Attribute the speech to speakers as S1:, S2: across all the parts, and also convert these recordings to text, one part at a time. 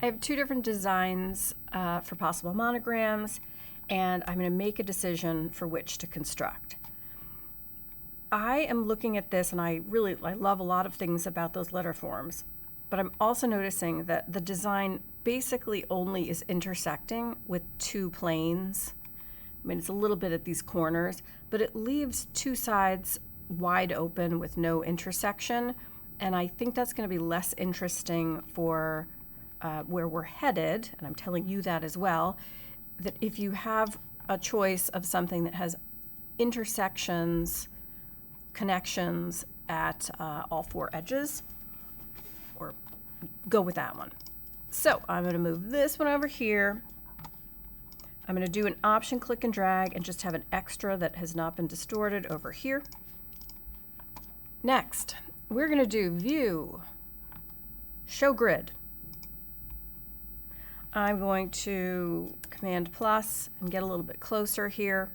S1: I have two different designs for possible monograms, and I'm going to make a decision for which to construct. I am looking at this, and I love a lot of things about those letter forms, but I'm also noticing that the design basically only is intersecting with two planes. I mean, it's a little bit at these corners, but it leaves two sides wide open with no intersection, and I think that's going to be less interesting for where we're headed, and I'm telling you that as well, that if you have a choice of something that has intersections, connections at all four edges, or go with that one. So I'm going to move this one over here. I'm going to do an option click and drag and just have an extra that has not been distorted over here. Next, we're going to do View, Show Grid. I'm going to Command plus and get a little bit closer here.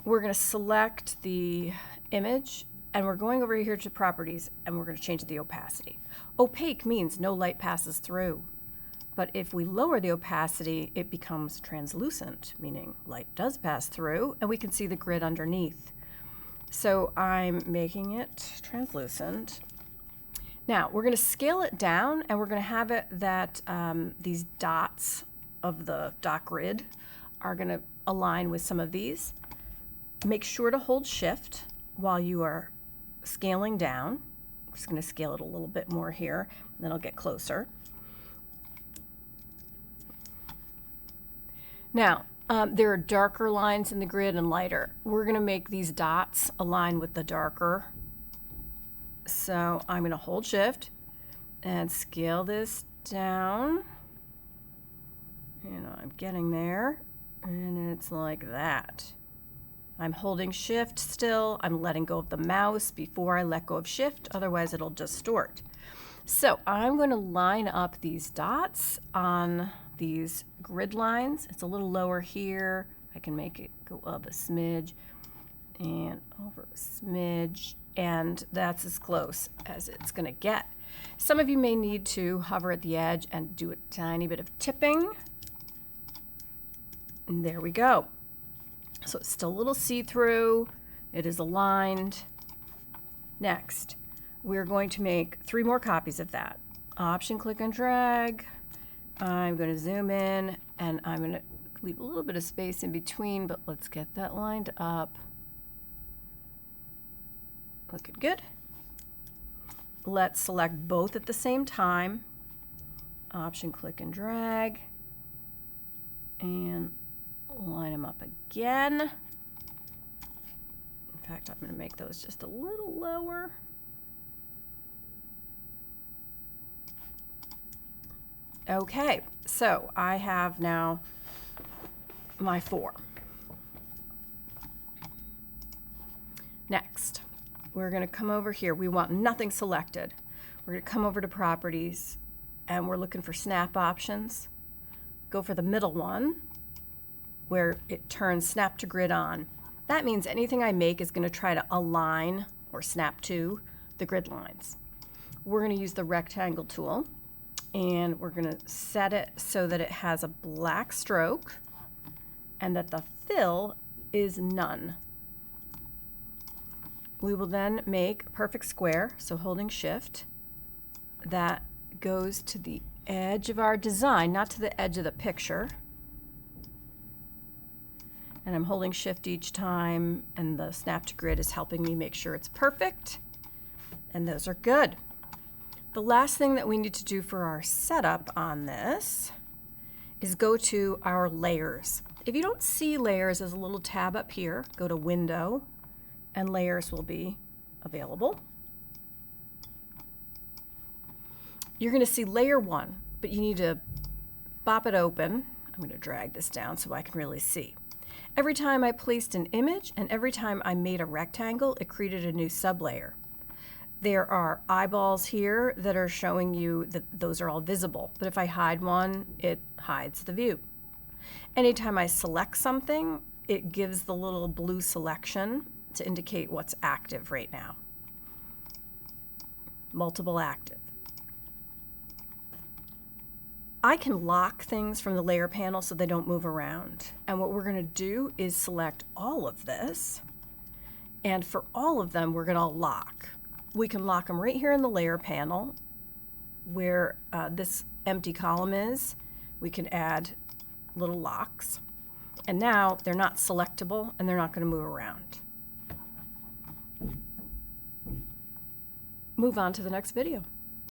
S1: We're going to select the image, and we're going over here to Properties, and we're going to change the opacity. Opaque means no light passes through. But if we lower the opacity, it becomes translucent, meaning light does pass through, and we can see the grid underneath. So I'm making it translucent. Now, we're going to scale it down, and we're going to have it that these dots of the dot grid are going to align with some of these. Make sure to hold Shift while you are scaling down. I'm just going to scale it a little bit more here, and then I'll get closer. Now, there are darker lines in the grid and lighter. We're going to make these dots align with the darker. So I'm going to hold Shift and scale this down. I'm getting there, and it's like that. I'm holding Shift still. I'm letting go of the mouse before I let go of Shift, otherwise it'll distort. So I'm going to line up these dots on these grid lines. It's a little lower here. I can make it go up a smidge and over a smidge, and that's as close as it's going to get. Some of you may need to hover at the edge and do a tiny bit of tipping. And there we go. So it's still a little see-through. It is aligned. Next, we're going to make 3 more copies of that. Option click and drag. I'm going to zoom in, and I'm going to leave a little bit of space in between, but let's get that lined up. Looking good. Let's select both at the same time. Option click and drag, and line them up again. In fact, I'm going to make those just a little lower. Okay, so I have now my 4. Next, we're going to come over here. We want nothing selected. We're going to come over to Properties, and we're looking for Snap Options. Go for the middle one, where it turns Snap to Grid on. That means anything I make is going to try to align or snap to the grid lines. We're going to use the rectangle tool, and we're going to set it so that it has a black stroke and that the fill is none. We will then make a perfect square, so holding Shift, that goes to the edge of our design, not to the edge of the picture. And I'm holding Shift each time, and the Snap to Grid is helping me make sure it's perfect. And those are good. The last thing that we need to do for our setup on this is go to our layers. If you don't see layers, there's a little tab up here. Go to Window, and layers will be available. You're going to see layer 1, but you need to pop it open. I'm going to drag this down so I can really see. Every time I placed an image and every time I made a rectangle, it created a new sublayer. There are eyeballs here that are showing you that those are all visible, but if I hide one, it hides the view. Anytime I select something, it gives the little blue selection to indicate what's active right now. Multiple active. I can lock things from the layer panel so they don't move around. And what we're going to do is select all of this. And for all of them, we're going to lock. We can lock them right here in the layer panel where this empty column is. We can add little locks. And now they're not selectable and they're not going to move around. Move on to the next video.